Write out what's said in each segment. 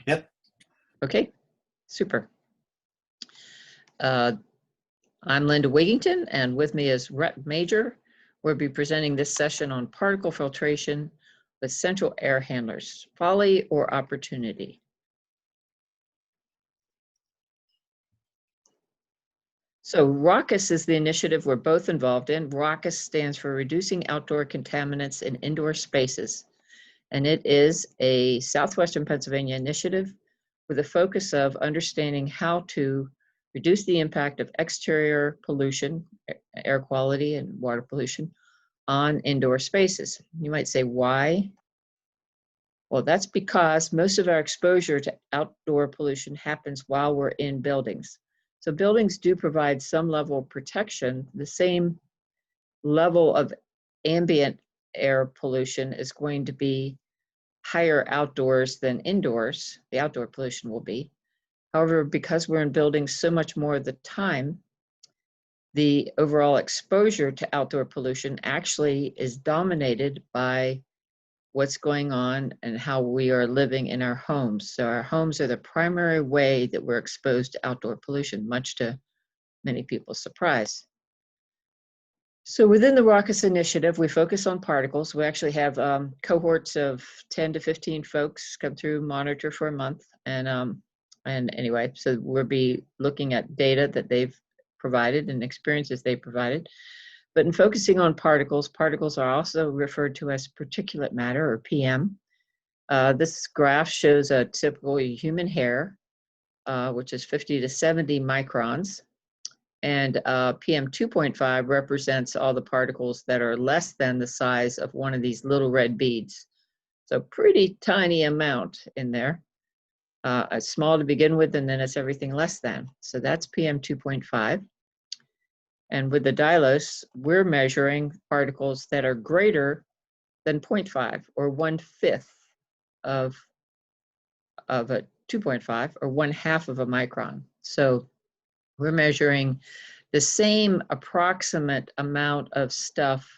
Yep. Okay, super. I'm Linda Wigington, and with me is Rhett Major. We'll be presenting this session on particle filtration with central air handlers, folly or opportunity. So ROCIS is the initiative we're both involved in. ROCIS stands for Reducing Outdoor Contaminants in Indoor Spaces, and it is a Southwestern Pennsylvania initiative with a focus of understanding how to reduce the impact of exterior pollution, air quality and water pollution on indoor spaces. You might say, why? Well, that's because most of our exposure to outdoor pollution happens while we're in buildings. So buildings do provide some level of protection. The same level of ambient air pollution is going to be higher outdoors than indoors. The outdoor pollution will be. However, because we're in buildings so much more of the time, the overall exposure to outdoor pollution actually is dominated by what's going on and how we are living in our homes. So our homes are the primary way that we're exposed to outdoor pollution, much to many people's surprise. So within the ROCIS initiative, we focus on particles. We actually have cohorts of 10 to 15 folks come through, monitor for a month. And anyway, so we'll be looking at data that they've provided and experiences they provided. But in focusing on particles, particles are also referred to as particulate matter, or PM. This graph shows a typical human hair, which is 50 to 70 microns. And PM 2.5 represents all the particles that are less than the size of one of these little red beads. So pretty tiny amount in there. It's small to begin with, and then it's everything less than. So that's PM 2.5. And with the Dylos, we're measuring particles that are greater than 0.5, or 1/5 of a 2.5, or 1/2 of a micron. So we're measuring the same approximate amount of stuff,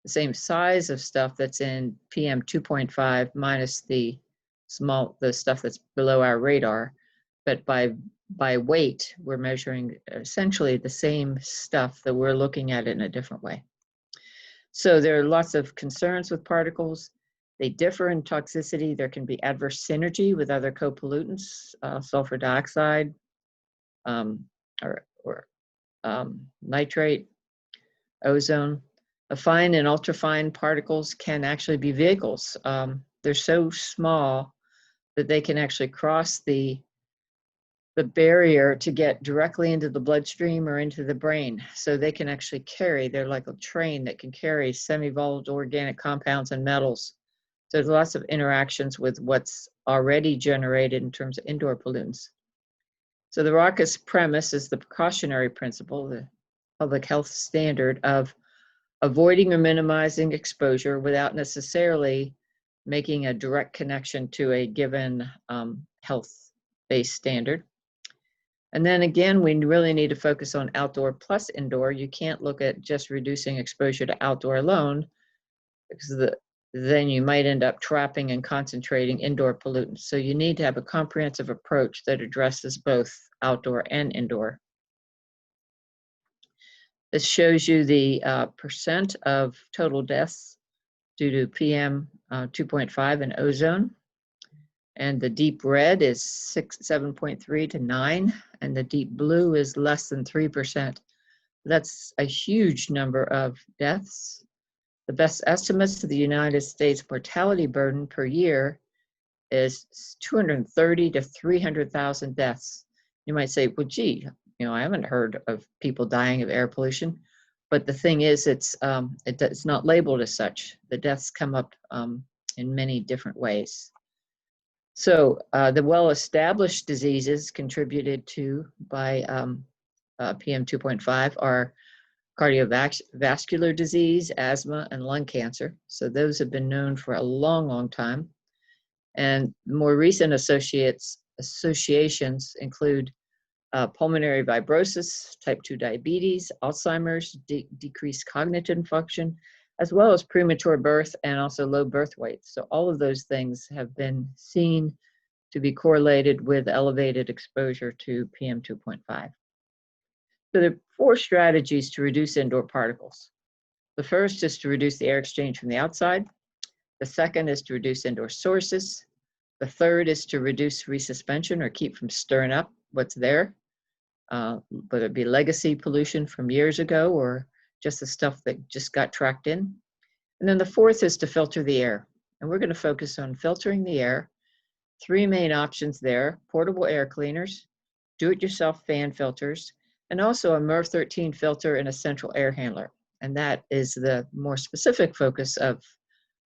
the same size of stuff that's in PM 2.5 minus the stuff that's below our radar, but by weight, we're measuring essentially the same stuff that we're looking at in a different way. So there are lots of concerns with particles. They differ in toxicity. There can be adverse synergy with other co-pollutants, sulfur dioxide, nitrate, ozone. Fine and ultrafine particles can actually be vehicles. They're so small that they can actually cross the barrier to get directly into the bloodstream or into the brain. So they can actually carry, they're like a train that can carry semi-volatile organic compounds and metals. So there's lots of interactions with what's already generated in terms of indoor pollutants. So the ROCIS premise is the precautionary principle, the public health standard of avoiding or minimizing exposure without necessarily making a direct connection to a given health-based standard. And then again, we really need to focus on outdoor plus indoor. You can't look at just reducing exposure to outdoor alone, because then you might end up trapping and concentrating indoor pollutants. So you need to have a comprehensive approach that addresses both outdoor and indoor. This shows you the percent of total deaths due to PM 2.5 and ozone. And the deep red is 7.3 to 9, and the deep blue is less than 3%. That's a huge number of deaths. The best estimates of the United States mortality burden per year is 230 to 300,000 deaths. You might say, well, gee, I haven't heard of people dying of air pollution. But the thing is, it's not labeled as such. The deaths come up in many different ways. So the well-established diseases contributed to by PM 2.5 are cardiovascular disease, asthma, and lung cancer. So those have been known for a long, long time. And more recent associations include pulmonary fibrosis, type 2 diabetes, Alzheimer's, decreased cognitive function, as well as premature birth and also low birth weight. So all of those things have been seen to be correlated with elevated exposure to PM 2.5. So there are 4 strategies to reduce indoor particles. The first is to reduce the air exchange from the outside. The second is to reduce indoor sources. The third is to reduce resuspension or keep from stirring up what's there, whether it be legacy pollution from years ago or just the stuff that just got tracked in. And then the fourth is to filter the air. And we're going to focus on filtering the air. 3 main options there: portable air cleaners, do-it-yourself fan filters, and also a MERV 13 filter and a central air handler. And that is the more specific focus of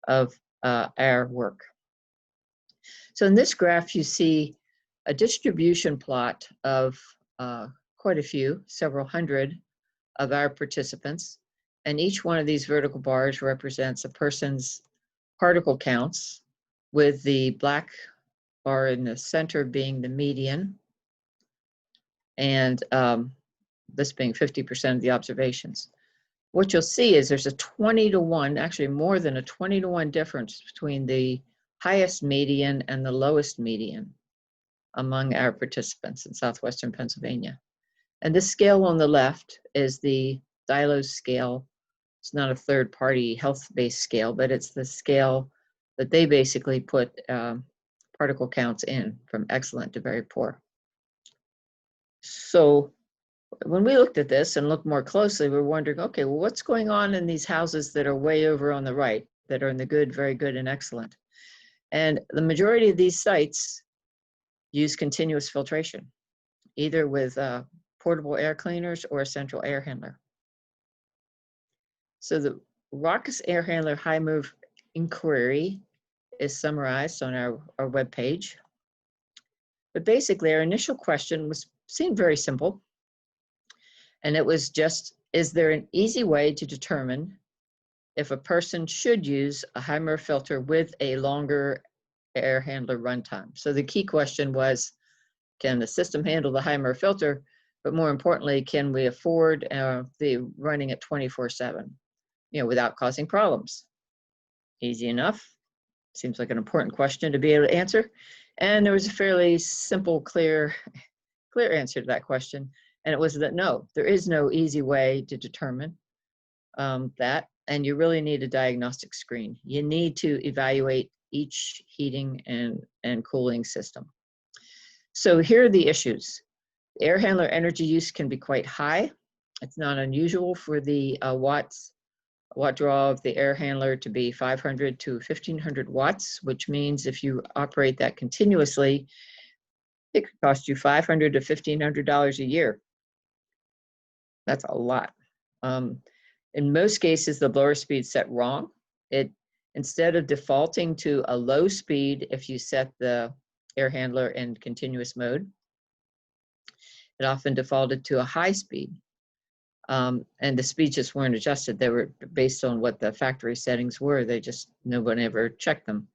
our work. So in this graph, you see a distribution plot of quite a few, several hundred of our participants. And each one of these vertical bars represents a person's particle counts, with the black bar in the center being the median, and this being 50% of the observations. What you'll see is there's a 20-to-1, actually more than a 20-to-1 difference between the highest median and the lowest median among our participants in southwestern Pennsylvania. And this scale on the left is the Dylos scale. It's not a third-party health-based scale, but it's the scale that they basically put particle counts in, from excellent to very poor. So when we looked at this and looked more closely, we're wondering, okay, well, what's going on in these houses that are way over on the right, that are in the good, very good, and excellent? And the majority of these sites use continuous filtration, either with portable air cleaners or a central air handler. So the ROCIS air handler high MERV inquiry is summarized on our webpage. But basically, our initial question seemed very simple. And it was just, is there an easy way to determine if a person should use a high MERV filter with a longer air handler runtime? So the key question was, can the system handle the high MERV filter? But more importantly, can we afford the running at 24/7, without causing problems? Easy enough. Seems like an important question to be able to answer. And there was a fairly simple, clear answer to that question. And it was that no, there is no easy way to determine that. And you really need a diagnostic screen. You need to evaluate each heating and cooling system. So here are the issues. The air handler energy use can be quite high. It's not unusual for the watt draw of the air handler to be 500 to 1500 watts, which means if you operate that continuously, it could cost you $500 to $1,500 a year. That's a lot. In most cases, the blower speed's set wrong. Instead of defaulting to a low speed, if you set the air handler in continuous mode, it often defaulted to a high speed. And the speeds just weren't adjusted. They were based on what the factory settings were. Nobody ever checked them.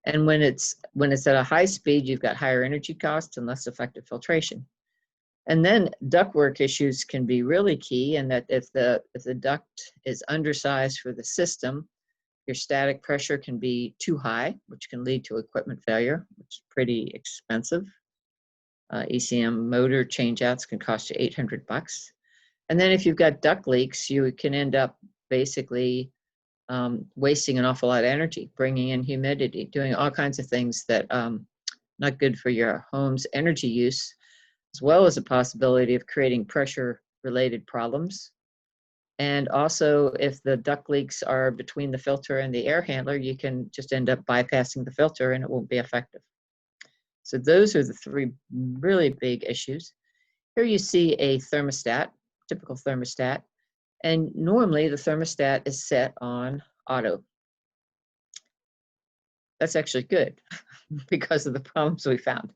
And when it's at a high speed, you've got higher energy costs and less effective filtration. And then ductwork issues can be really key, in that if the duct is undersized for the system, your static pressure can be too high, which can lead to equipment failure, which is pretty expensive. ECM motor changeouts can cost you $800. And then if you've got duct leaks, you can end up basically wasting an awful lot of energy, bringing in humidity, doing all kinds of things that not good for your home's energy use, as well as a possibility of creating pressure-related problems. And also, if the duct leaks are between the filter and the air handler, you can just end up bypassing the filter and it won't be effective. So those are the 3 really big issues. Here you see a thermostat, typical thermostat, and normally the thermostat is set on auto. That's actually good because of the problems we found.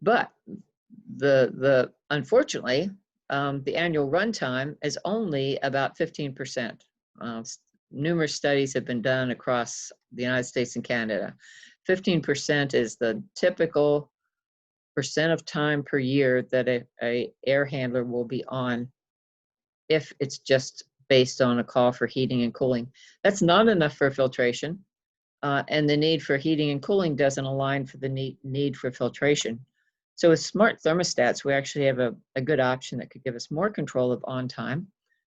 But unfortunately, the annual runtime is only about 15%. Numerous studies have been done across the United States and Canada. 15% is the typical percent of time per year that a air handler will be on if it's just based on a call for heating and cooling. That's not enough for filtration. and the need for heating and cooling doesn't align for the need for filtration. So with smart thermostats, we actually have a good option that could give us more control of on time,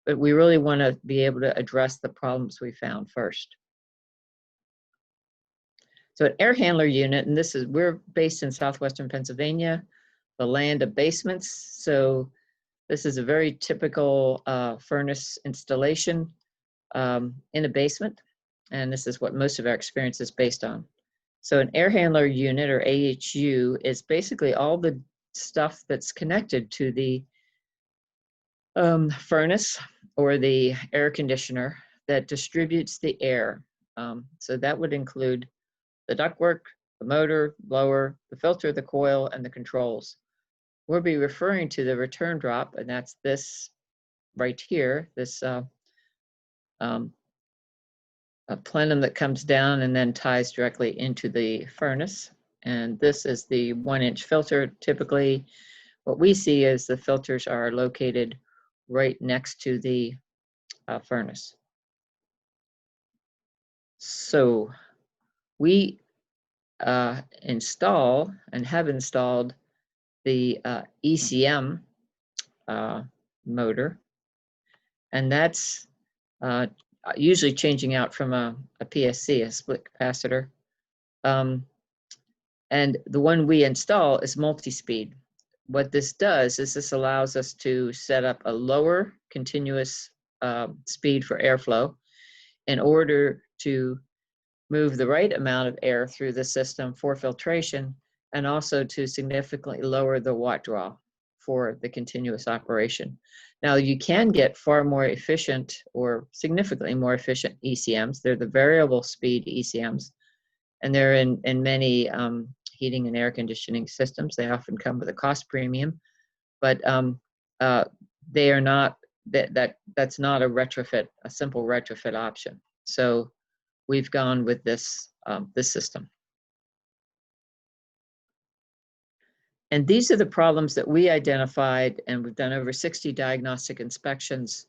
but we really want to be able to address the problems we found first. So an air handler unit, and we're based in southwestern Pennsylvania, the land of basements. So this is a very typical furnace installation in a basement, and this is what most of our experience is based on. So an air handler unit, or AHU, is basically all the stuff that's connected to the furnace or the air conditioner that distributes the air. So that would include the ductwork, the motor, blower, the filter, the coil, and the controls. We'll be referring to the return drop, and that's this right here, this a plenum that comes down and then ties directly into the furnace. And this is the 1-inch filter. Typically, what we see is the filters are located right next to the furnace. So we install and have installed the ECM motor, and that's usually changing out from a PSC, a split capacitor. And the one we install is multi-speed. What this does is this allows us to set up a lower continuous speed for airflow in order to move the right amount of air through the system for filtration, and also to significantly lower the watt draw for the continuous operation. Now, you can get far more efficient or significantly more efficient ECMs. They're the variable speed ECMs, and they're in many heating and air conditioning systems. They often come with a cost premium, but they are not, that's not a retrofit, a simple retrofit option. So we've gone with this system. And these are the problems that we identified, and we've done over 60 diagnostic inspections.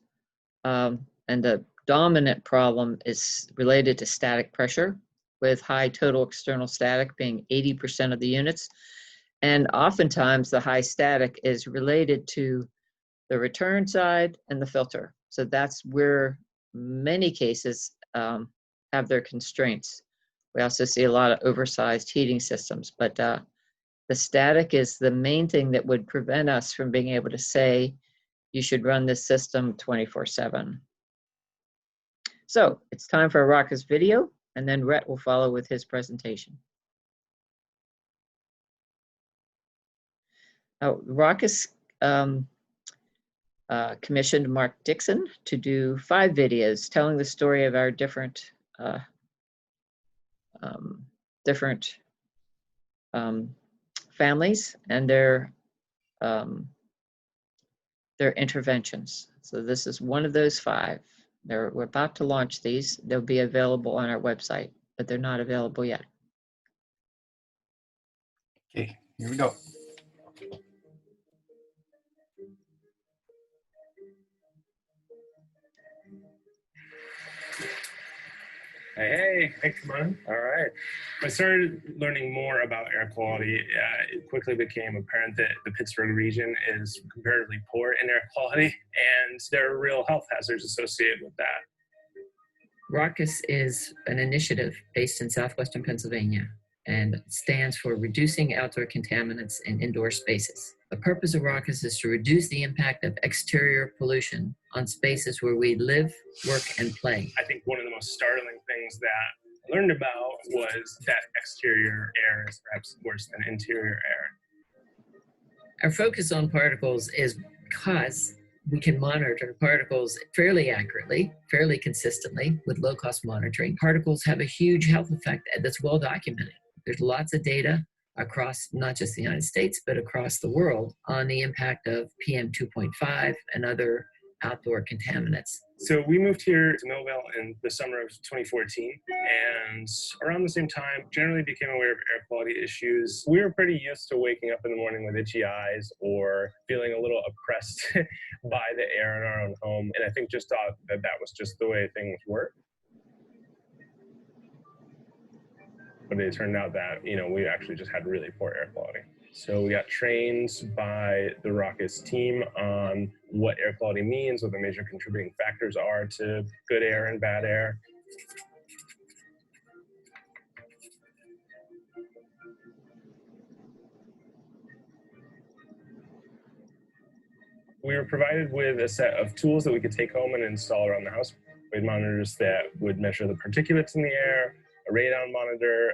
And the dominant problem is related to static pressure, with high total external static being 80% of the units. And oftentimes the high static is related to the return side and the filter. So that's where many cases have their constraints. We also see a lot of oversized heating systems, but the static is the main thing that would prevent us from being able to say you should run this system 24/7. So it's time for a ROCIS video, and then Rhett will follow with his presentation. Now, ROCIS commissioned Mark Dixon to do 5 videos telling the story of our different families and their interventions. So this is one of those 5. We're about to launch these. They'll be available on our website, but they're not available yet. Okay, here we go. Hey, thanks, man. All right. I started learning more about air quality. It quickly became apparent that the Pittsburgh region is comparatively poor in air quality, and there are real health hazards associated with that. ROCIS is an initiative based in southwestern Pennsylvania and stands for Reducing Outdoor Contaminants in Indoor Spaces. The purpose of ROCIS is to reduce the impact of exterior pollution on spaces where we live, work, and play. I think one of the most startling things that I learned about was that exterior air is perhaps worse than interior air. Our focus on particles is because we can monitor particles fairly accurately, fairly consistently with low-cost monitoring. Particles have a huge health effect that's well documented. There's lots of data across not just the United States, but across the world on the impact of PM 2.5 and other outdoor contaminants. So we moved here to Millville in the summer of 2014, and around the same time, generally became aware of air quality issues. We were pretty used to waking up in the morning with itchy eyes or feeling a little oppressed by the air in our own home, and I think just thought that that was just the way things were. but it turned out that, we actually just had really poor air quality. So we got trained by the ROCIS team on what air quality means, what the major contributing factors are to good air and bad air. We were provided with a set of tools that we could take home and install around the house. We had monitors that would measure the particulates in the air, a radon monitor,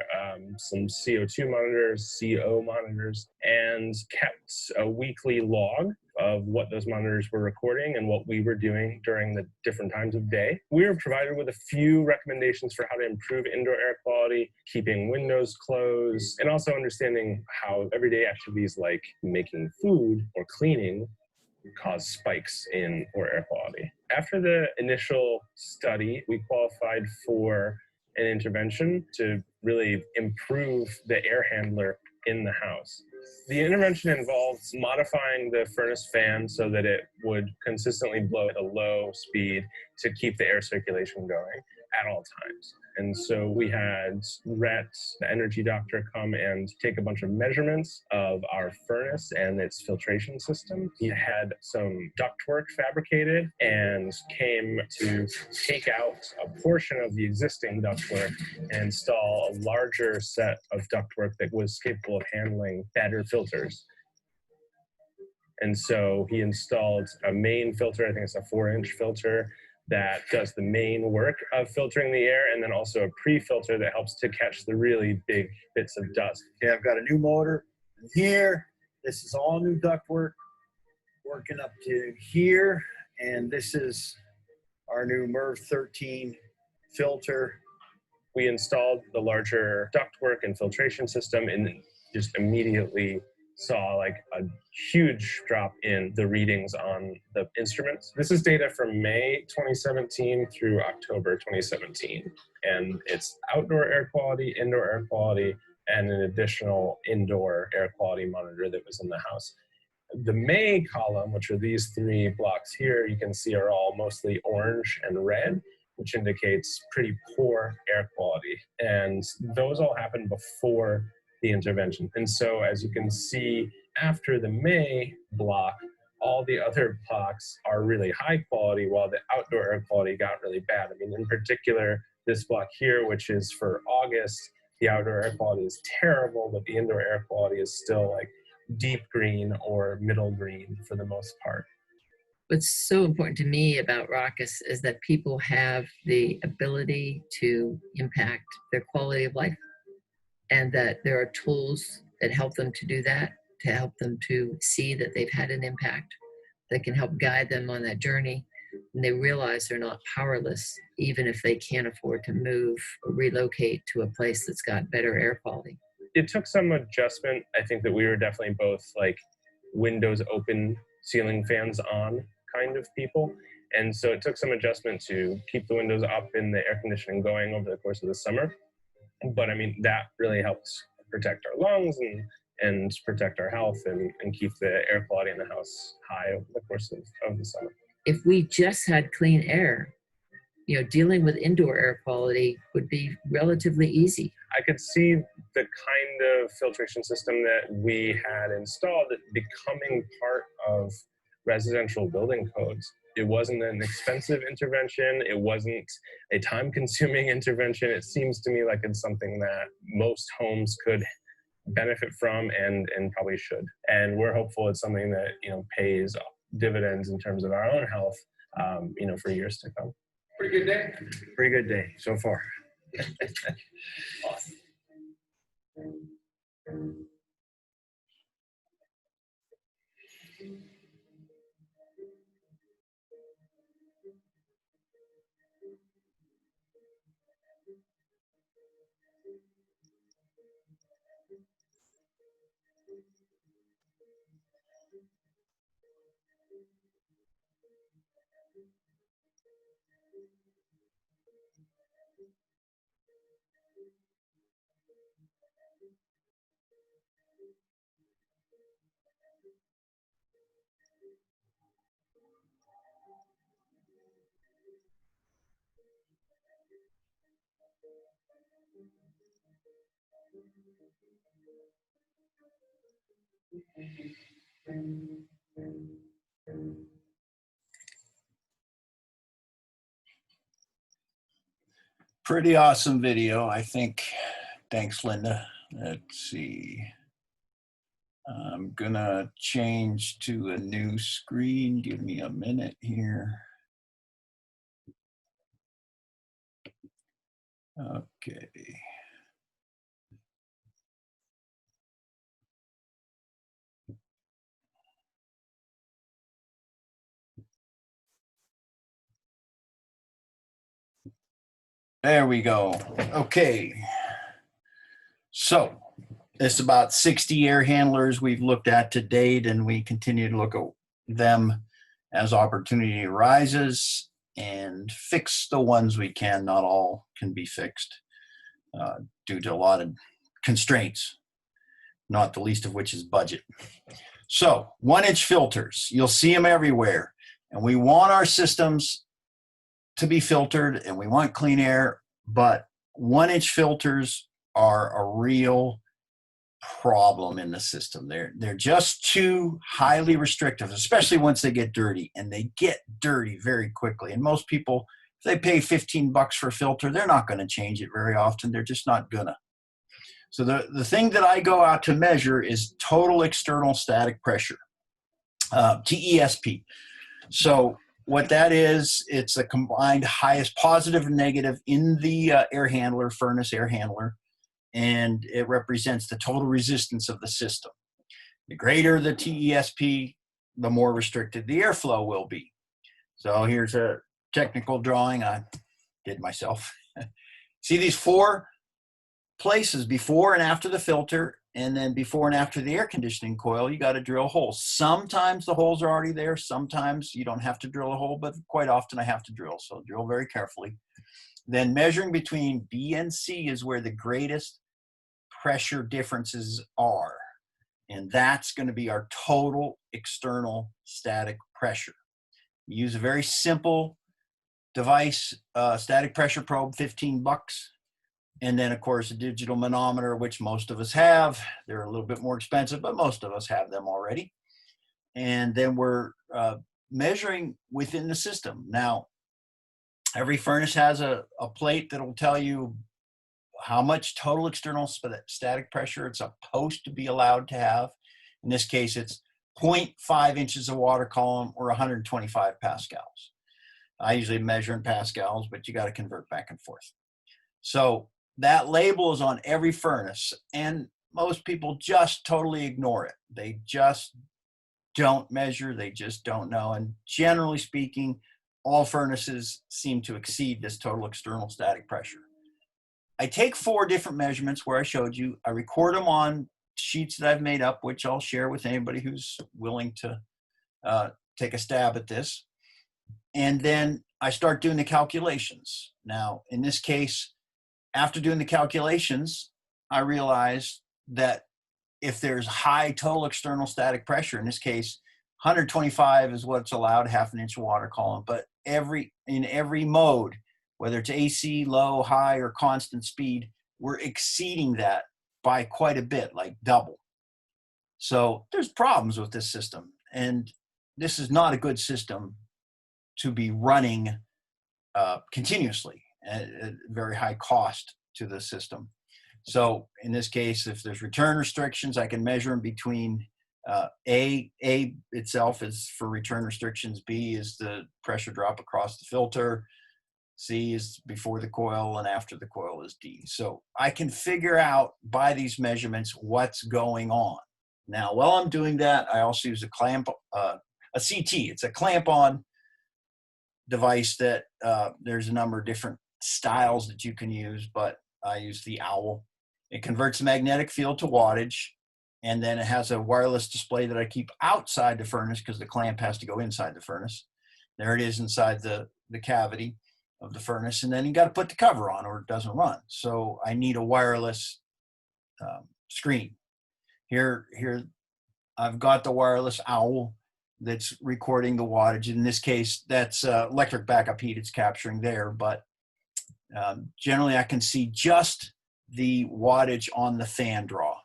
some CO2 monitors, CO monitors, and kept a weekly log of what those monitors were recording and what we were doing during the different times of day. We were provided with a few recommendations for how to improve indoor air quality, keeping windows closed, and also understanding how everyday activities like making food or cleaning cause spikes in poor air quality. After the initial study, we qualified for an intervention to really improve the air handler in the house. The intervention involves modifying the furnace fan so that it would consistently blow at a low speed to keep the air circulation going at all times. And so we had Rhett, the energy doctor, come and take a bunch of measurements of our furnace and its filtration system. He had some ductwork fabricated and came to take out a portion of the existing ductwork and install a larger set of ductwork that was capable of handling better filters. And so he installed a main filter, I think it's a 4-inch filter, that does the main work of filtering the air, and then also a pre-filter that helps to catch the really big bits of dust. Okay, I've got a new motor in here. This is all new ductwork working up to here, and this is our new MERV 13 filter. We installed the larger ductwork and filtration system and just immediately saw like a huge drop in the readings on the instruments. This is data from May 2017 through October 2017. And it's outdoor air quality, indoor air quality, and an additional indoor air quality monitor that was in the house. The May column, which are these 3 blocks here, you can see are all mostly orange and red, which indicates pretty poor air quality. And those all happened before the intervention. And so as you can see, after the May block, all the other blocks are really high quality while the outdoor air quality got really bad. I mean, in particular, this block here, which is for August, the outdoor air quality is terrible, but the indoor air quality is still like deep green or middle green for the most part. What's so important to me about ROCIS is that people have the ability to impact their quality of life, and that there are tools that help them to do that, to help them to see that they've had an impact, that can help guide them on that journey. And they realize they're not powerless, even if they can't afford to move or relocate to a place that's got better air quality. It took some adjustment. I think that we were definitely both like windows open, ceiling fans on kind of people. And so it took some adjustment to keep the windows up and the air conditioning going over the course of the summer. But I mean, that really helped protect our lungs and protect our health and keep the air quality in the house high over the course of the summer. If we just had clean air, dealing with indoor air quality would be relatively easy. I could see the kind of filtration system that we had installed becoming part of residential building codes. It wasn't an expensive intervention. It wasn't a time-consuming intervention. It seems to me like it's something that most homes could benefit from and probably should. And we're hopeful it's something that pays dividends in terms of our own health, for years to come. Pretty good day. Pretty good day so far. Awesome. Pretty awesome video, I think. Thanks, Linda. Let's see. I'm gonna change to a new screen. Give me a minute here. Okay. There we go. Okay. So it's about 60 air handlers we've looked at to date, and we continue to look at them as opportunity arises and fix the ones we can. Not all can be fixed due to a lot of constraints, not the least of which is budget. So 1-inch filters, you'll see them everywhere. And we want our systems to be filtered and we want clean air, but 1-inch filters are a real problem in the system. They're just too highly restrictive, especially once they get dirty, and they get dirty very quickly. And most people, if they pay $15 for a filter, they're not going to change it very often. They're just not gonna. So the thing that I go out to measure is total external static pressure, TESP. So what that is, it's a combined highest positive and negative in the air handler, furnace air handler, and it represents the total resistance of the system. The greater the TESP, the more restricted the airflow will be. So here's a technical drawing I did myself. See these 4 places before and after the filter, and then before and after the air conditioning coil, you got to drill holes. Sometimes the holes are already there. Sometimes you don't have to drill a hole, but quite often I have to drill. So drill very carefully. Then measuring between B and C is where the greatest pressure differences are. And that's going to be our total external static pressure. We use a very simple device, static pressure probe, $15. And then, of course, a digital manometer, which most of us have. They're a little bit more expensive, but most of us have them already. And then we're measuring within the system. Now, every furnace has a plate that will tell you how much total external static pressure it's supposed to be allowed to have. In this case, it's 0.5 inches of water column or 125 pascals. I usually measure in pascals, but you got to convert back and forth. So that label is on every furnace, and most people just totally ignore it. They just don't measure, they just don't know. And generally speaking, all furnaces seem to exceed this total external static pressure. I take 4 different measurements where I showed you. I record them on sheets that I've made up, which I'll share with anybody who's willing to take a stab at this. And then I start doing the calculations. Now, in this case, after doing the calculations, I realized that if there's high total external static pressure, in this case, 125 is what's allowed, half an inch of water column, but in every mode, whether it's AC, low, high, or constant speed, we're exceeding that by quite a bit, like double. So there's problems with this system, and this is not a good system to be running continuously at very high cost to the system. So in this case, if there's return restrictions, I can measure them between A itself is for return restrictions, B is the pressure drop across the filter, C is before the coil, and after the coil is D. So I can figure out by these measurements what's going on. Now, while I'm doing that, I also use a clamp, a CT. It's a clamp-on device that there's a number of different styles that you can use, but I use the OWL. It converts the magnetic field to wattage, and then it has a wireless display that I keep outside the furnace because the clamp has to go inside the furnace. There it is inside the cavity of the furnace, and then you got to put the cover on or it doesn't run. So I need a wireless screen. Here I've got the wireless OWL that's recording the wattage. In this case, that's electric backup heat it's capturing there, but generally I can see just the wattage on the fan draw.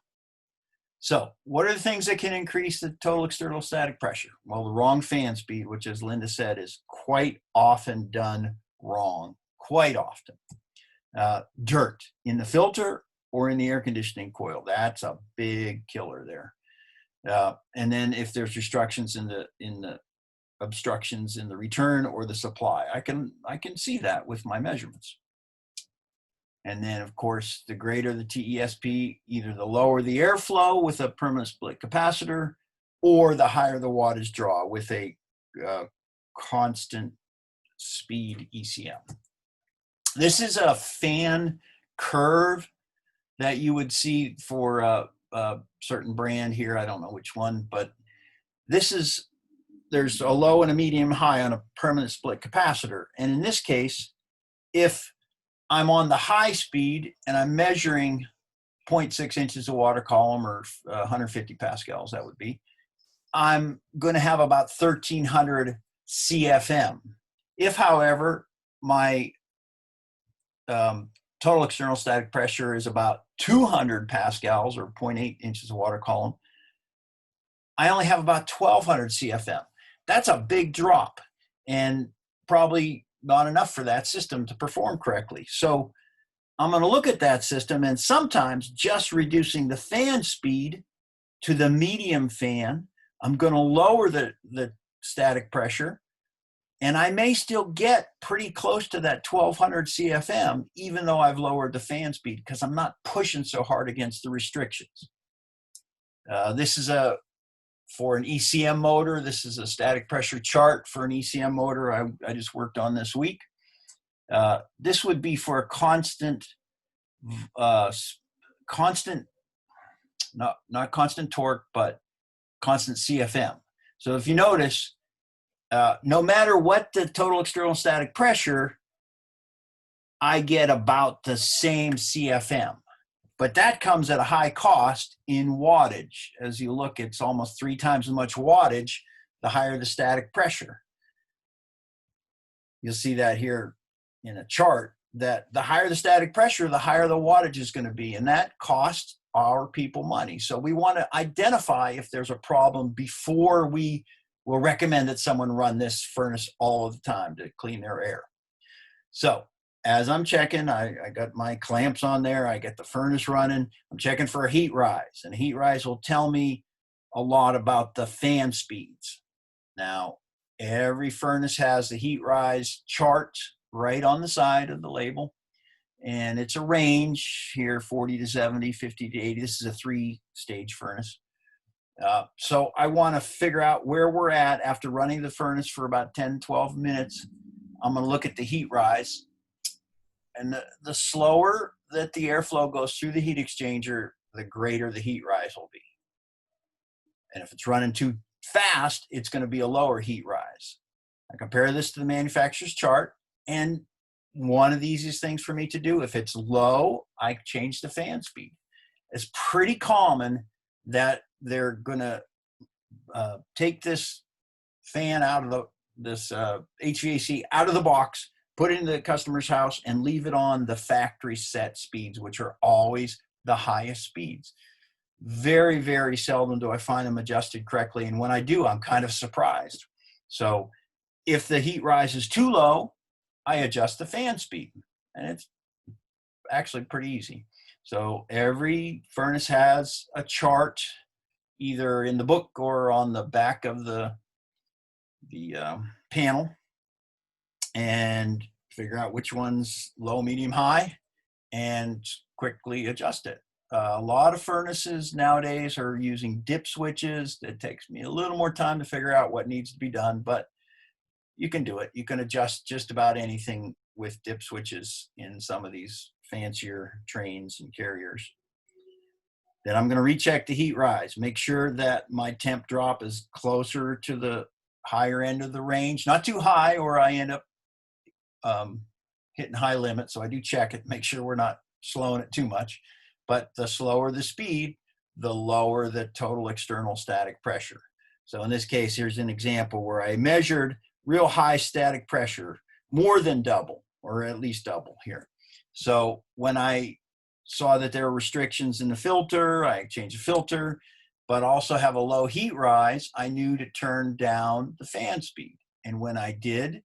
So what are the things that can increase the total external static pressure? Well, the wrong fan speed, which as Linda said, is quite often done wrong, quite often. Dirt in the filter or in the air conditioning coil. That's a big killer there. And then if there's obstructions in the return or the supply, I can see that with my measurements. And then of course, the greater the TESP, either the lower the airflow with a permanent split capacitor, or the higher the wattage draw with a constant speed ECM. This is a fan curve that you would see for a certain brand here. I don't know which one, but there's a low and a medium high on a permanent split capacitor. And in this case, if I'm on the high speed and I'm measuring 0.6 inches of water column, or 150 pascals, that would be, I'm going to have about 1300 CFM. If, however, my total external static pressure is about 200 pascals, or 0.8 inches of water column, I only have about 1200 CFM. That's a big drop, and probably not enough for that system to perform correctly. So I'm going to look at that system, and sometimes just reducing the fan speed to the medium fan, I'm going to lower the static pressure, and I may still get pretty close to that 1200 CFM, even though I've lowered the fan speed, because I'm not pushing so hard against the restrictions. This is for an ECM motor. This is a static pressure chart for an ECM motor I just worked on this week. This would be for a constant, not constant torque, but constant CFM. So if you notice, no matter what the total external static pressure, I get about the same CFM. But that comes at a high cost in wattage. As you look, it's almost 3 times as much wattage, the higher the static pressure. You'll see that here in a chart, that the higher the static pressure, the higher the wattage is going to be. And that costs our people money. So we want to identify if there's a problem before we will recommend that someone run this furnace all of the time to clean their air. So as I'm checking, I got my clamps on there, I get the furnace running, I'm checking for a heat rise, and a heat rise will tell me a lot about the fan speeds. Now, every furnace has the heat rise chart right on the side of the label, and it's a range here, 40 to 70, 50 to 80. This is a 3-stage furnace. So I want to figure out where we're at after running the furnace for about 10, 12 minutes. I'm going to look at the heat rise. And the slower that the airflow goes through the heat exchanger, the greater the heat rise will be. And if it's running too fast, it's going to be a lower heat rise. I compare this to the manufacturer's chart, and one of the easiest things for me to do, if it's low, I change the fan speed. It's pretty common that they're going to take this fan out of this HVAC out of the box, put it in the customer's house, and leave it on the factory set speeds, which are always the highest speeds. Very, very seldom do I find them adjusted correctly. And when I do, I'm kind of surprised. So if the heat rise is too low, I adjust the fan speed. And it's actually pretty easy. So every furnace has a chart, either in the book or on the back of the panel, and figure out which one's low, medium, high, and quickly adjust it. A lot of furnaces nowadays are using dip switches. It takes me a little more time to figure out what needs to be done, but you can do it. You can adjust just about anything with dip switches in some of these fancier trains and carriers. Then I'm going to recheck the heat rise, make sure that my temp drop is closer to the higher end of the range, not too high, or I end up hitting high limit. So I do check it, make sure we're not slowing it too much. But the slower the speed, the lower the total external static pressure. So in this case, here's an example where I measured real high static pressure, more than double, or at least double here. So when I saw that there were restrictions in the filter. I changed the filter, but also have a low heat rise. I knew to turn down the fan speed. And when I did,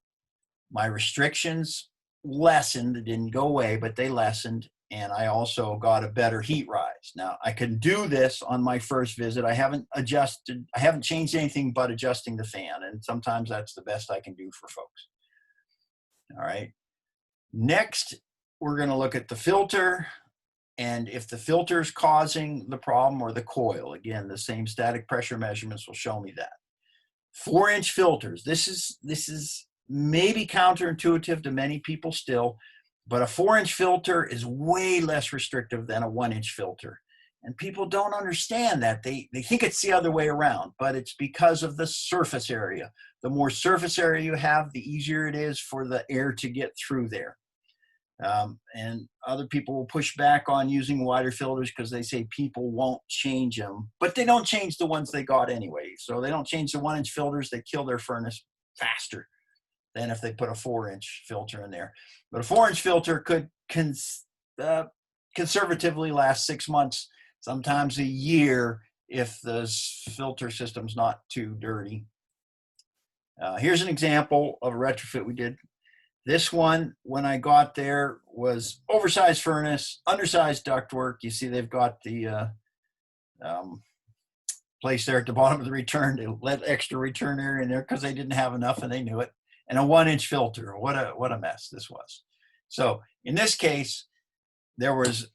my restrictions lessened. It didn't go away, but they lessened. And I also got a better heat rise. Now, I can do this on my first visit. I haven't changed anything but adjusting the fan. And sometimes that's the best I can do for folks. All right. Next, we're going to look at the filter. And if the filter is causing the problem, or the coil, again, the same static pressure measurements will show me that. 4-inch filters. This is maybe counterintuitive to many people still, but a 4-inch filter is way less restrictive than a 1-inch filter. And people don't understand that. They think it's the other way around, but it's because of the surface area. The more surface area you have, the easier it is for the air to get through there. And other people will push back on using wider filters because they say people won't change them, but they don't change the ones they got anyway. So they don't change the 1-inch filters. They kill their furnace faster than if they put a 4-inch filter in there. But a 4-inch filter could conservatively last 6 months, sometimes a year, if the filter system's not too dirty. Here's an example of a retrofit we did. This one, when I got there, was oversized furnace, undersized ductwork. You see they've got the place there at the bottom of the return to let extra return air in there because they didn't have enough and they knew it. And a 1-inch filter. What a mess this was. So in this case, there was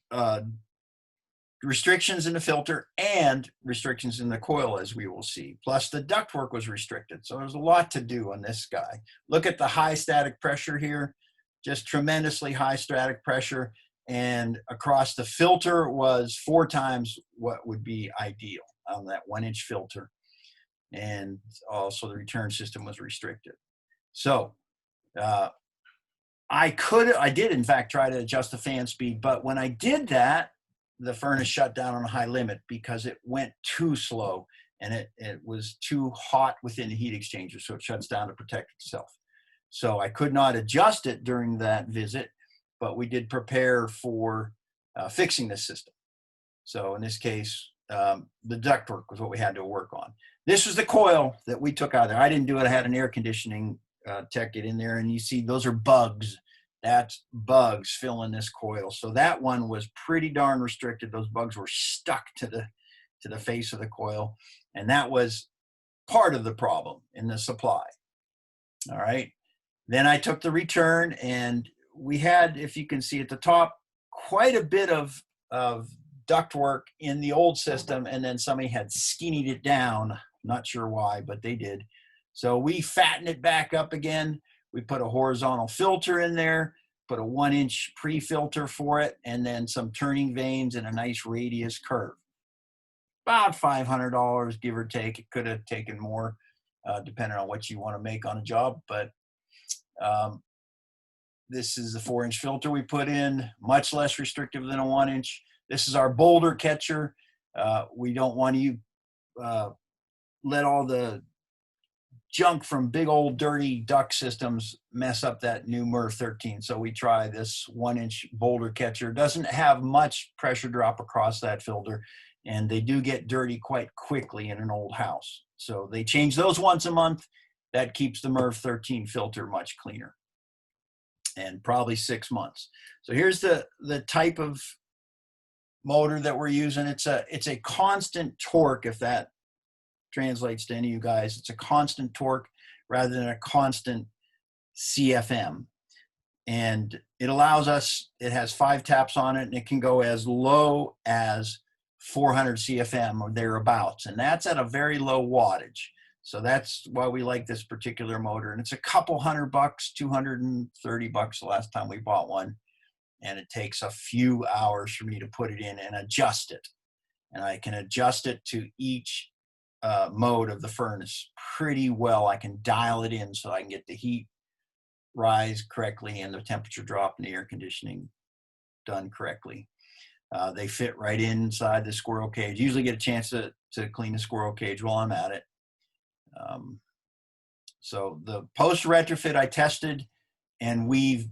restrictions in the filter and restrictions in the coil, as we will see. Plus the ductwork was restricted. So there's a lot to do on this guy. Look at the high static pressure here, just tremendously high static pressure. And across the filter was 4 times what would be ideal on that 1-inch filter. And also the return system was restricted. So I did in fact try to adjust the fan speed, but when I did that, the furnace shut down on a high limit because it went too slow and it was too hot within the heat exchanger, so it shuts down to protect itself. So I could not adjust it during that visit, but we did prepare for fixing this system. So in this case, the ductwork was what we had to work on. This was the coil that we took out of there. I didn't do it. I had an air conditioning tech get in there, and you see those are bugs. That's bugs filling this coil. So that one was pretty darn restricted. Those bugs were stuck to the face of the coil. And that was part of the problem in the supply. All right. Then I took the return, and we had, if you can see at the top, quite a bit of ductwork in the old system. And then somebody had skinnied it down. Not sure why, but they did. So we fattened it back up again. We put a horizontal filter in there, put a 1-inch pre-filter for it, and then some turning vanes and a nice radius curve. About $500, give or take. It could have taken more, depending on what you want to make on a job. But this is the 4-inch filter we put in, much less restrictive than a 1-inch. This is our boulder catcher. We don't want to let all the junk from big old dirty duct systems mess up that new MERV 13. So we try this 1-inch boulder catcher. Doesn't have much pressure drop across that filter, and they do get dirty quite quickly in an old house. So they change those once a month. That keeps the MERV 13 filter much cleaner, and probably 6 months. So here's the type of motor that we're using. It's a constant torque, if that translates to any of you guys. It's a constant torque rather than a constant CFM. And it allows us, it has 5 taps on it, and it can go as low as 400 CFM or thereabouts. And that's at a very low wattage. So that's why we like this particular motor. And it's a couple $100, $230 the last time we bought one. And it takes a few hours for me to put it in and adjust it. And I can adjust it to each mode of the furnace pretty well. I can dial it in so I can get the heat rise correctly and the temperature drop and the air conditioning done correctly. They fit right inside the squirrel cage. Usually get a chance to clean the squirrel cage while I'm at it. So the post retrofit I tested, and we've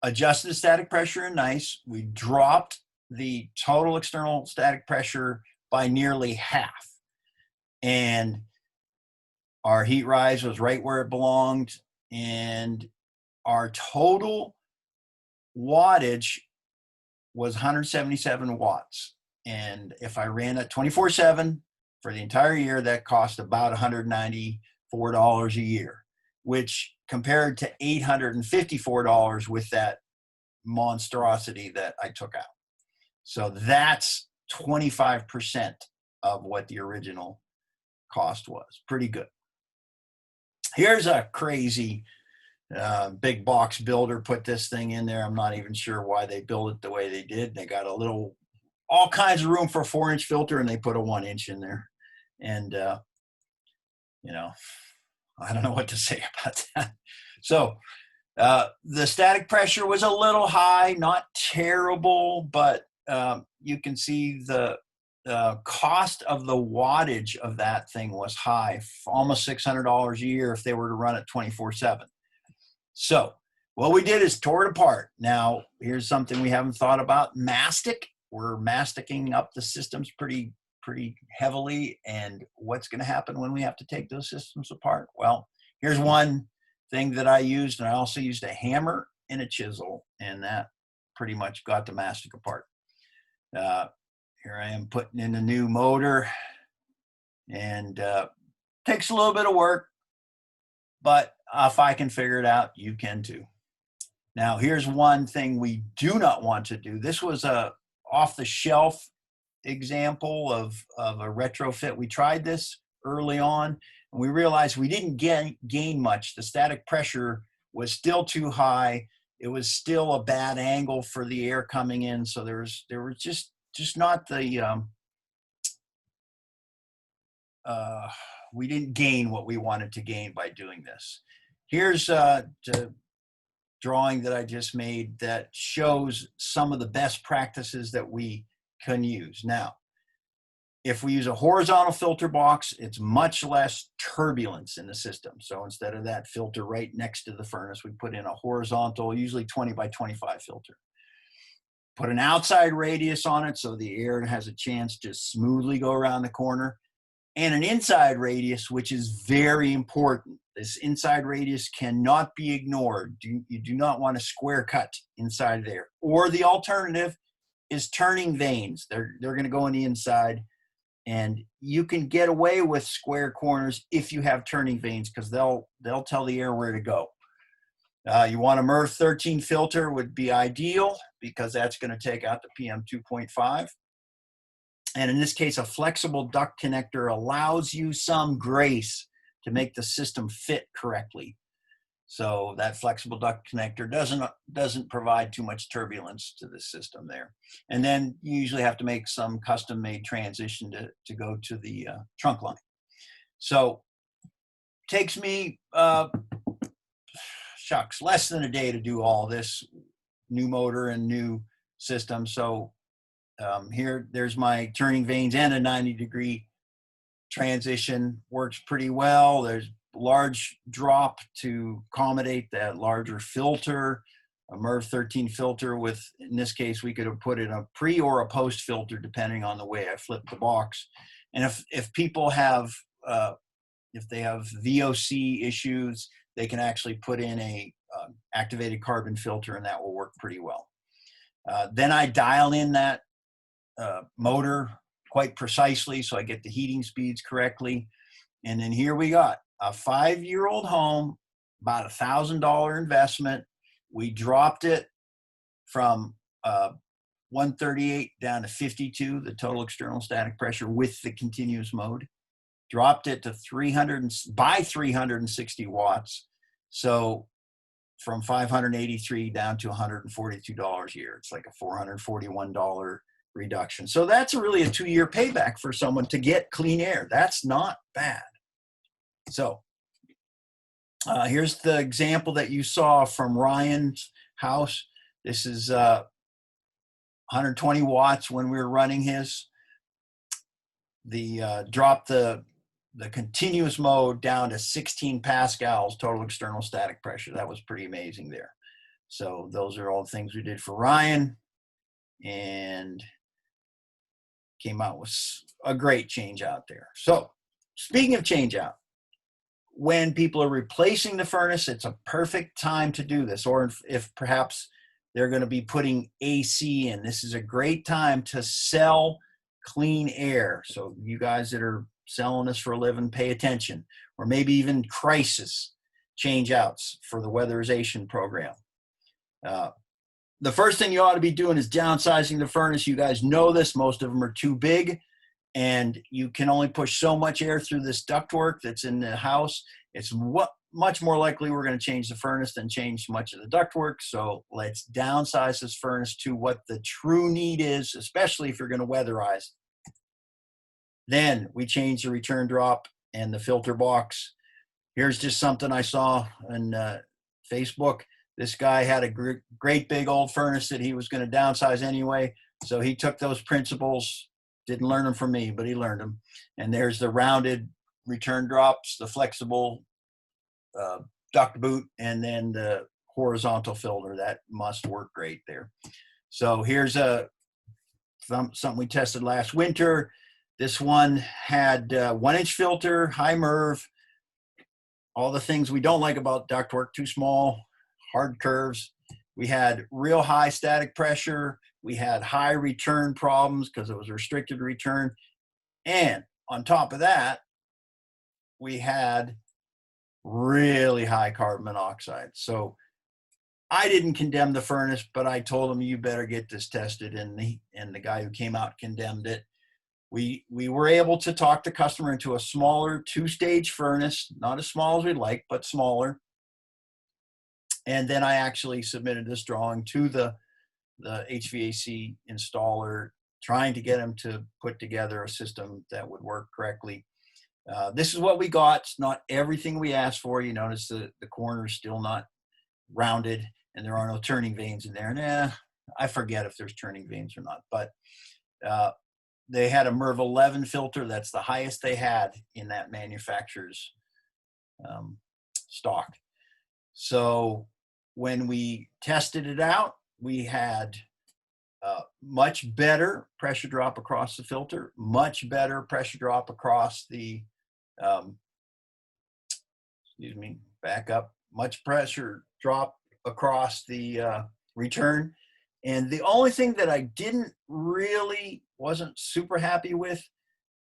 adjusted the static pressure in nice. We dropped the total external static pressure by nearly half. And our heat rise was right where it belonged. And our total wattage was 177 watts. And if I ran it 24/7 for the entire year, that cost about $194 a year, which compared to $854 with that monstrosity that I took out. So that's 25% of what the original cost was. Pretty good. Here's a crazy big box builder put this thing in there. I'm not even sure why they built it the way they did. They got a little, all kinds of room for a 4-inch filter, and they put a 1-inch in there. And, you know, I don't know what to say about that. So the static pressure was a little high, not terrible, but you can see the cost of the wattage of that thing was high, almost $600 a year if they were to run it 24/7. So what we did is tore it apart. Now, here's something we haven't thought about. Mastic. We're masticing up the systems pretty heavily. And what's going to happen when we have to take those systems apart? Well, here's one thing that I used, and I also used a hammer and a chisel, and that pretty much got the mastic apart. Here I am putting in a new motor, and takes a little bit of work, but if I can figure it out, you can too. Now, here's one thing we do not want to do. This was a off-the-shelf example of a retrofit. We tried this early on, and we realized we didn't gain much. The static pressure was still too high. It was still a bad angle for the air coming in, so there was just not the we didn't gain what we wanted to gain by doing this. Here's the drawing that I just made that shows some of the best practices that we can use. Now, if we use a horizontal filter box, it's much less turbulence in the system. So instead of that filter right next to the furnace, we put in a horizontal, usually 20/25 filter. Put an outside radius on it so the air has a chance to smoothly go around the corner, and an inside radius, which is very important. This inside radius cannot be ignored. You do not want a square cut inside there. Or the alternative is turning vanes. They're going to go on the inside, and you can get away with square corners if you have turning vanes, because they'll tell the air where to go. You want a MERV 13 filter would be ideal, because that's going to take out the PM 2.5. And in this case, a flexible duct connector allows you some grace to make the system fit correctly. So that flexible duct connector doesn't provide too much turbulence to the system there. And then you usually have to make some custom-made transition to go to the trunk line. So takes me less than a day to do all this new motor and new system. So there's my turning vanes and a 90-degree transition. Works pretty well. There's large drop to accommodate that larger filter, a MERV 13 filter with, in this case, we could have put in a pre or a post filter depending on the way I flipped the box. And if people have, if they have VOC issues, they can actually put in a activated carbon filter, and that will work pretty well. Then I dial in that motor quite precisely so I get the heating speeds correctly. And then here we got a 5-year-old home, about $1,000 investment. We dropped it from 138 down to 52, the total external static pressure with the continuous mode. Dropped it to 360 watts. So from 583 down to $142 a year. It's like a $441 reduction. So that's really a 2-year payback for someone to get clean air. That's not bad. So here's the example that you saw from Ryan's house. This is 120 watts when we were running his. Dropped the continuous mode down to 16 pascals total external static pressure. That was pretty amazing there. So those are all the things we did for Ryan, and came out with a great change out there. So speaking of change out, when people are replacing the furnace, it's a perfect time to do this. Or if perhaps they're going to be putting AC in, this is a great time to sell clean air. So you guys that are selling this for a living, pay attention. Or maybe even crisis change outs for the weatherization program. The first thing you ought to be doing is downsizing the furnace. You guys know this. Most of them are too big, and you can only push so much air through this ductwork that's in the house. It's much more likely we're going to change the furnace than change much of the ductwork. So let's downsize this furnace to what the true need is, especially if you're going to weatherize. Then we change the return drop and the filter box. Here's just something I saw on Facebook. This guy had a great big old furnace that he was going to downsize anyway. So he took those principles, didn't learn them from me, but he learned them. And there's the rounded return drops, the flexible duct boot, and then the horizontal filter. That must work great there. So here's something we tested last winter. This one had 1-inch filter, high MERV, all the things we don't like about ductwork, too small, hard curves. We had real high static pressure. We had high return problems because it was restricted return. And on top of that, we had really high carbon monoxide. So I didn't condemn the furnace, but I told him, you better get this tested. And the guy who came out condemned it. We were able to talk the customer into a smaller 2-stage furnace, not as small as we'd like, but smaller. And then I actually submitted this drawing to the HVAC installer, trying to get him to put together a system that would work correctly. This is what we got. It's not everything we asked for. You notice the corner is still not rounded, and there are no turning vanes in there. And I forget if there's turning vanes or not. But they had a MERV 11 filter. That's the highest they had in that manufacturer's stock. So when we tested it out, we had much better pressure drop across the filter, much better pressure drop across the, much pressure drop across the return. And the only thing that I wasn't super happy with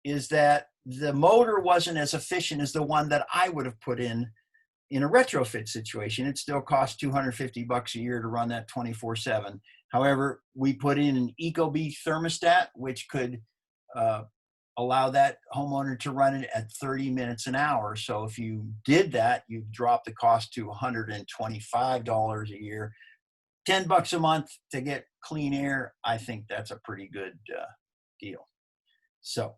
is that the motor wasn't as efficient as the one that I would have put in a retrofit situation. It still costs $250 a year to run that 24/7. However, we put in an Ecobee thermostat, which could allow that homeowner to run it at 30 minutes an hour. So if you did that, you drop the cost to $125 a year. $10 a month to get clean air. I think that's a pretty good deal. So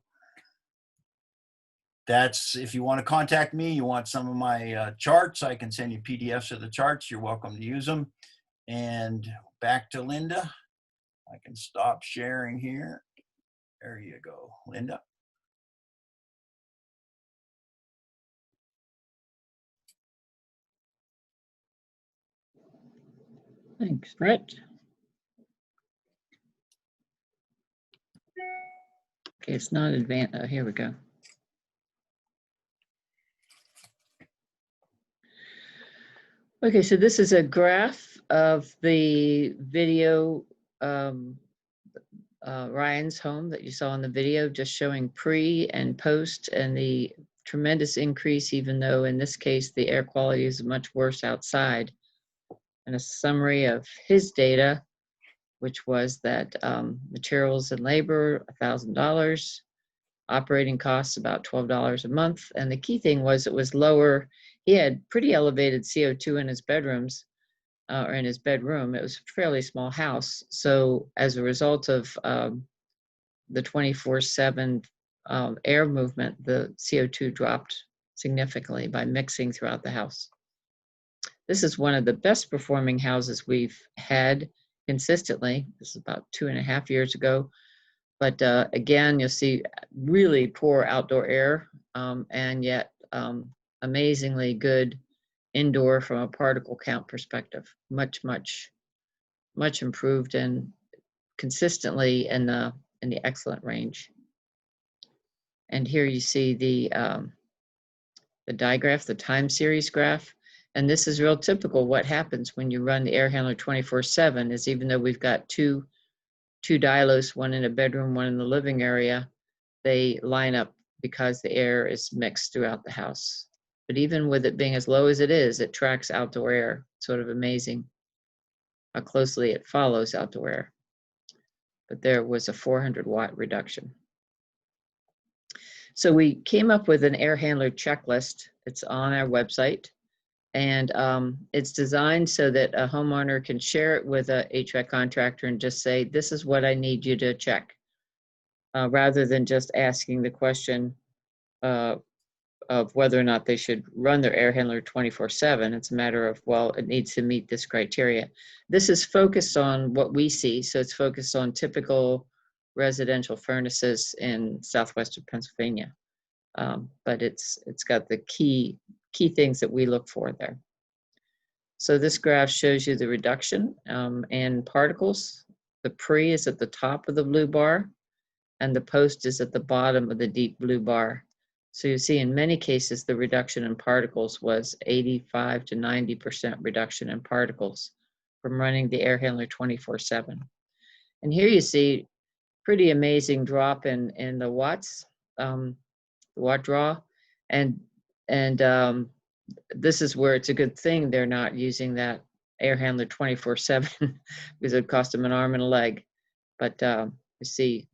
that's, if you want to contact me, you want some of my charts, I can send you PDFs of the charts. You're welcome to use them. And back to Linda. I can stop sharing here. There you go, Linda. Thanks, Rhett. Okay, it's not advanced. Oh, here we go. Okay, so this is a graph of the video, Ryan's home that you saw in the video, just showing pre and post, and the tremendous increase, even though in this case the air quality is much worse outside. And a summary of his data, which was that materials and labor, $1,000, operating costs about $12 a month. And the key thing was it was lower. He had pretty elevated CO2 in his bedrooms, or in his bedroom. It was a fairly small house. So as a result of the 24/7 air movement, the CO2 dropped significantly by mixing throughout the house. This is one of the best performing houses we've had consistently. This is about 2.5 years ago. But again, you'll see really poor outdoor air, and yet amazingly good indoor from a particle count perspective. Much improved and consistently in the excellent range. And here you see the digraph, the time series graph. And this is real typical. What happens when you run the air handler 24/7 is, even though we've got two dialos, one in a bedroom, one in the living area, they line up because the air is mixed throughout the house. But even with it being as low as it is, it tracks outdoor air. Sort of amazing how closely it follows outdoor air. But there was a 400-watt reduction. So we came up with an air handler checklist. It's on our website, and it's designed so that a homeowner can share it with a HVAC contractor and just say, this is what I need you to check, rather than just asking the question of whether or not they should run their air handler 24/7. It's a matter of, well, it needs to meet this criteria. This is focused on what we see. So it's focused on typical residential furnaces in southwestern Pennsylvania. But it's got the key things that we look for there. So this graph shows you the reduction in particles. The pre is at the top of the blue bar, and the post is at the bottom of the deep blue bar. So you see in many cases, the reduction in particles was 85 to 90% reduction in particles from running the air handler 24/7. And here you see pretty amazing drop in the watts, the watt draw. And this is where it's a good thing they're not using that air handler 24/7 because it would cost them an arm and a leg. But you see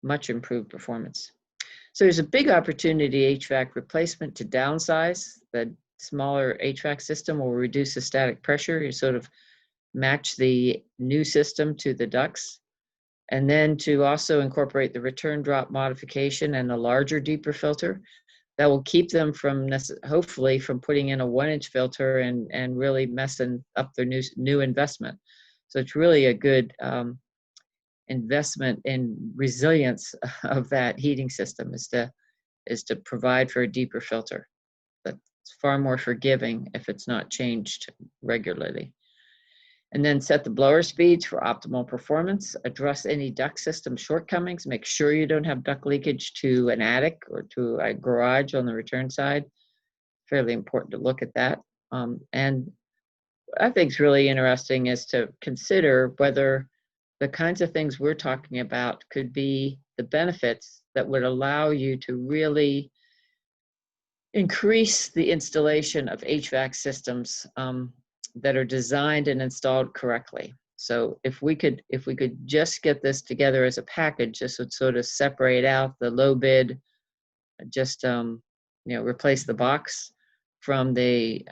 much improved performance. So there's a big opportunity HVAC replacement to downsize. The smaller HVAC system will reduce the static pressure. You sort of match the new system to the ducts. And then to also incorporate the return drop modification and the larger, deeper filter that will keep them from, hopefully, from putting in a 1-inch filter and really messing up their new investment. So it's really a good investment in resilience of that heating system is to provide for a deeper filter that's far more forgiving if it's not changed regularly. And then set the blower speeds for optimal performance, address any duct system shortcomings, make sure you don't have duct leakage to an attic or to a garage on the return side. Fairly important to look at that. And what I think is really interesting is to consider whether the kinds of things we're talking about could be the benefits that would allow you to really increase the installation of HVAC systems that are designed and installed correctly. So if we could just get this together as a package, this would sort of separate out the low bid, just replace the box from the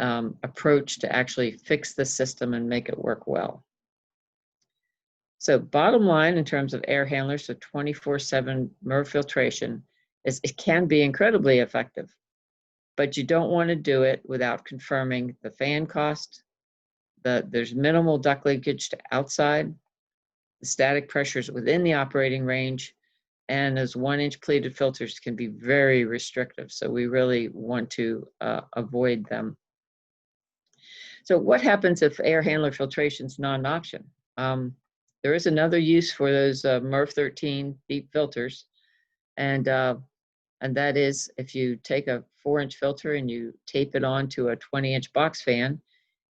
approach to actually fix the system and make it work well. So bottom line in terms of air handlers, so 24/7 MERV filtration, is it can be incredibly effective, but you don't want to do it without confirming the fan cost, there's minimal duct leakage to outside, the static pressures within the operating range, and those 1-inch pleated filters can be very restrictive. So we really want to avoid them. So what happens if air handler filtration is not an option? There is another use for those MERV 13 deep filters, and that is if you take a 4-inch filter and you tape it onto a 20-inch box fan,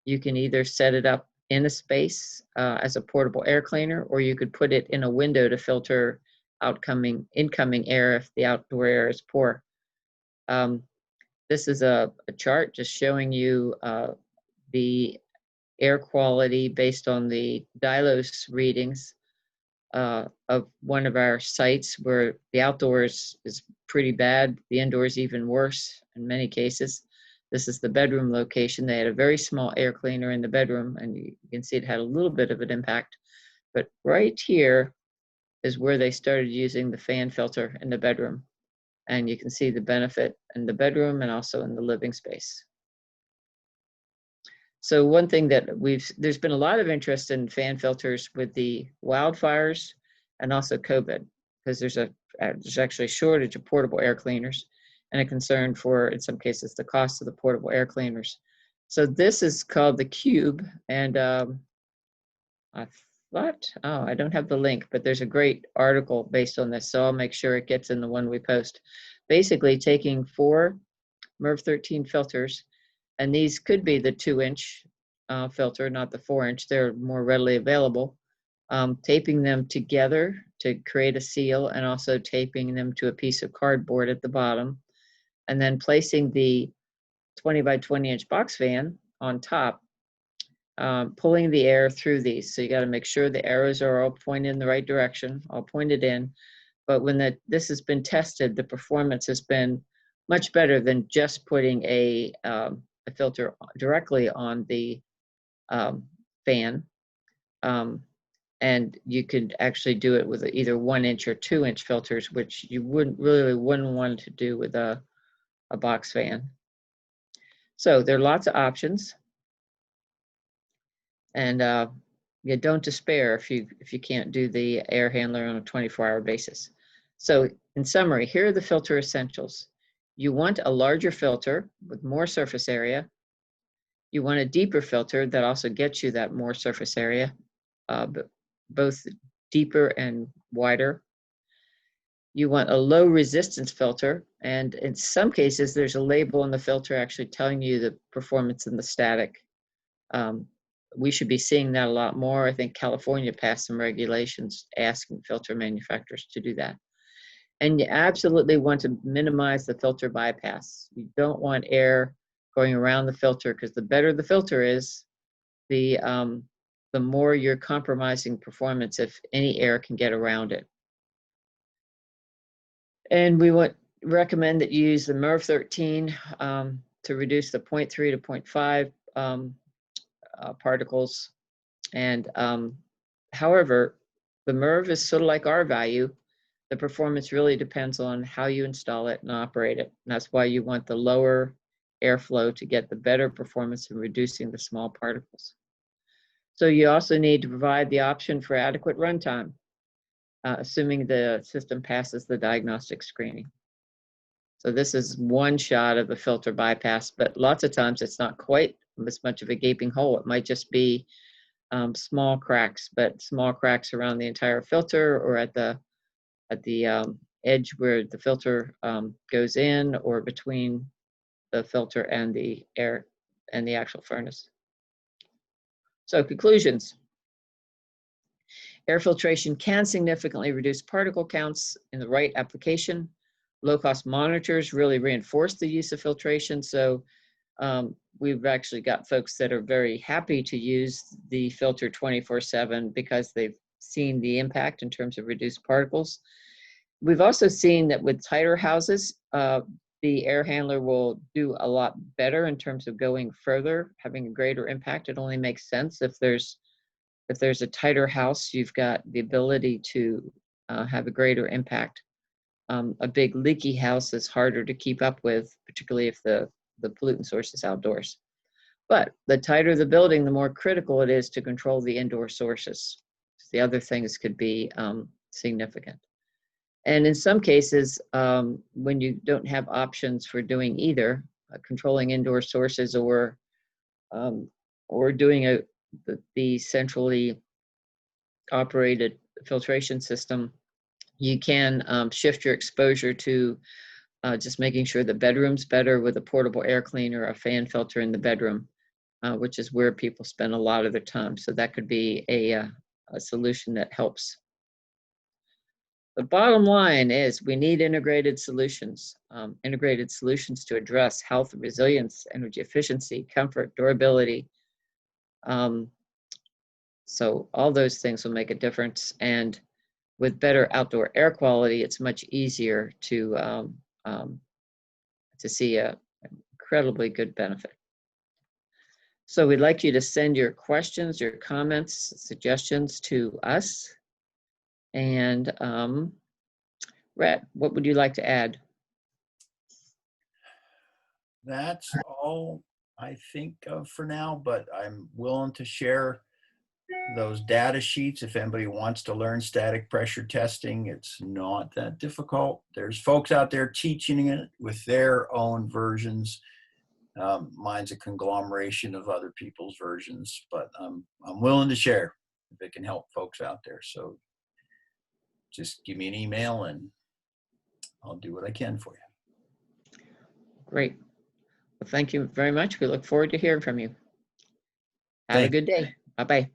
you can either set it up in a space as a portable air cleaner, or you could put it in a window to filter incoming air if the outdoor air is poor. This is a chart just showing you the air quality based on the Dylos readings of one of our sites where the outdoors is pretty bad, the indoors even worse in many cases. This is the bedroom location. They had a very small air cleaner in the bedroom, and you can see it had a little bit of an impact. But right here is where they started using the fan filter in the bedroom. And you can see the benefit in the bedroom and also in the living space. So one thing that there's been a lot of interest in fan filters with the wildfires and also COVID, because there's actually a shortage of portable air cleaners. and a concern for, in some cases, the cost of the portable air cleaners. So this is called the Cube, and I thought, oh, I don't have the link, but there's a great article based on this, so I'll make sure it gets in the one we post. Basically taking 4 MERV 13 filters, and these could be the 2-inch filter, not the 4-inch. They're more readily available. Taping them together to create a seal, and also taping them to a piece of cardboard at the bottom, and then placing the 20 by 20 inch box fan on top, pulling the air through these. So you got to make sure the arrows are all pointed in the right direction, all pointed in. But when this has been tested, the performance has been much better than just putting a filter directly on the fan. And you could actually do it with either 1-inch or 2-inch filters, which you wouldn't want to do with a box fan. So there are lots of options, and you don't despair if you can't do the air handler on a 24-hour basis. So in summary, here are the filter essentials. You want a larger filter with more surface area. You want a deeper filter that also gets you that more surface area, but both deeper and wider. You want a low resistance filter, and in some cases there's a label on the filter actually telling you the performance in the static. We should be seeing that a lot more. I think California passed some regulations asking filter manufacturers to do that. And you absolutely want to minimize the filter bypass. You don't want air going around the filter, because the better the filter is, the more you're compromising performance if any air can get around it. And we recommend that you use the MERV 13 to reduce the 0.3 to 0.5 particles. And however, the MERV is sort of like R value. The performance really depends on how you install it and operate it. And that's why you want the lower airflow to get the better performance in reducing the small particles. So you also need to provide the option for adequate runtime, assuming the system passes the diagnostic screening. So this is one shot of the filter bypass, but lots of times it's not quite as much of a gaping hole. It might just be small cracks, but small cracks around the entire filter, or at the edge where the filter goes in, or between the filter and the air and the actual furnace. So conclusions. Air filtration can significantly reduce particle counts in the right application. Low-cost monitors really reinforce the use of filtration. So we've actually got folks that are very happy to use the filter 24/7 because they've seen the impact in terms of reduced particles. We've also seen that with tighter houses, the air handler will do a lot better in terms of going further, having a greater impact. It only makes sense if there's a tighter house, you've got the ability to have a greater impact. A big leaky house is harder to keep up with, particularly if the pollutant source is outdoors. But the tighter the building, the more critical it is to control the indoor sources. The other things could be significant. And in some cases, when you don't have options for doing either, controlling indoor sources or doing the centrally operated filtration system, you can shift your exposure to just making sure the bedroom's better with a portable air cleaner, a fan filter in the bedroom, which is where people spend a lot of their time. So that could be a solution that helps. The bottom line is we need integrated solutions to address health, resilience, energy efficiency, comfort, durability. So all those things will make a difference. And with better outdoor air quality, it's much easier to see an incredibly good benefit. So we'd like you to send your questions, your comments, suggestions to us. And Rhett, what would you like to add? That's all I think of for now, but I'm willing to share those data sheets. If anybody wants to learn static pressure testing, it's not that difficult. There's folks out there teaching it with their own versions. Mine's a conglomeration of other people's versions, but I'm willing to share if it can help folks out there. So just give me an email and I'll do what I can for you. Great. Well, thank you very much. We look forward to hearing from you. Have a Thank you. good day. Bye-bye.